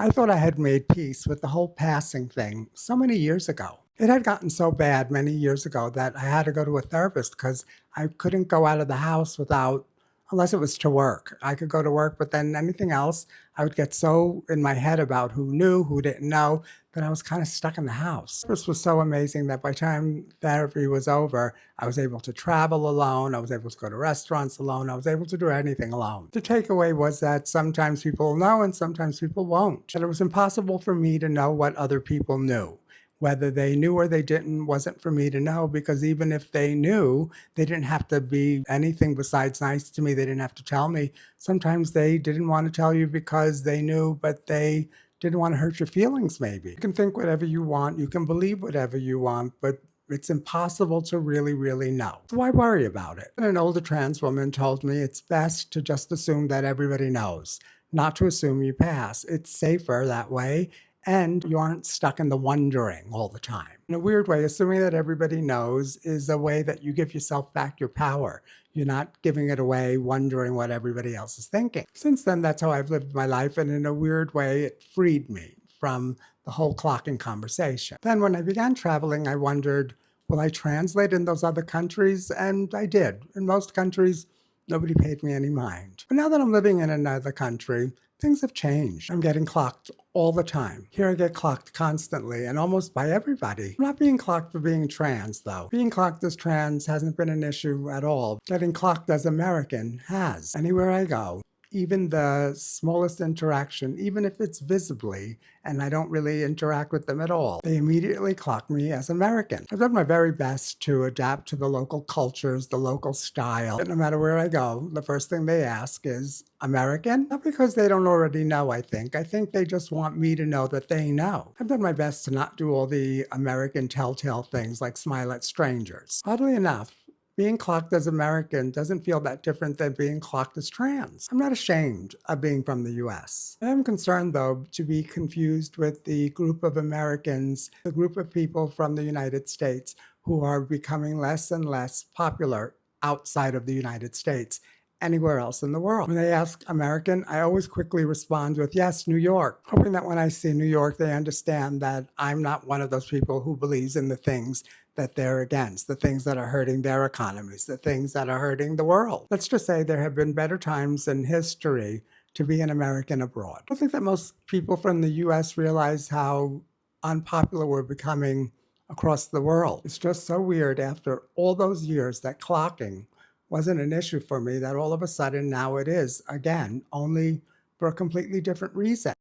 I thought I had made peace with the whole passing thing so many years ago. It had gotten so bad many years ago that I had to go to a therapist because I couldn't go out of the house unless it was to work. I could go to work, but then anything else, I would get so in my head about who knew, who didn't know, that I was kind of stuck in the house. This was so amazing that by the time therapy was over, I was able to travel alone. I was able to go to restaurants alone. I was able to do anything alone. The takeaway was that sometimes people know and sometimes people won't. And it was impossible for me to know what other people knew. Whether they knew or they didn't wasn't for me to know because even if they knew, they didn't have to be anything besides nice to me. They didn't have to tell me. Sometimes they didn't want to tell you because they knew, but they didn't want to hurt your feelings, maybe. You can think whatever you want, you can believe whatever you want, but it's impossible to really, really know. So why worry about it? And an older trans woman told me it's best to just assume that everybody knows, not to assume you pass. It's safer that way, and you aren't stuck in the wondering all the time. In a weird way, assuming that everybody knows is a way that you give yourself back your power. You're not giving it away, wondering what everybody else is thinking. Since then, that's how I've lived my life, and in a weird way, it freed me from the whole clocking conversation. Then, when I began traveling, I wondered, will I translate in those other countries? And I did. In most countries, nobody paid me any mind. But now that I'm living in another country, things have changed. I'm getting clocked all the time. Here I get clocked constantly and almost by everybody. I'm not being clocked for being trans, though. Being clocked as trans hasn't been an issue at all. Getting clocked as American has. Anywhere I go, even the smallest interaction, even if it's visibly, and I don't really interact with them at all, they immediately clock me as American. I've done my very best to adapt to the local cultures, the local style. But no matter where I go, the first thing they ask is, American? Not because they don't already know, I think. I think they just want me to know that they know. I've done my best to not do all the American telltale things like smile at strangers. Oddly enough, being clocked as American doesn't feel that different than being clocked as trans. I'm not ashamed of being from the US. I am concerned, though, to be confused with the group of Americans, the group of people from the United States who are becoming less and less popular outside of the United States anywhere else in the world. When they ask American, I always quickly respond with, yes, New York, hoping that when I see New York, they understand that I'm not one of those people who believes in the things that they're against, the things that are hurting their economies, the things that are hurting the world. Let's just say there have been better times in history to be an American abroad. I think that most people from the US realize how unpopular we're becoming across the world. It's just so weird after all those years that clocking wasn't an issue for me that all of a sudden now it is, again, only for a completely different reason.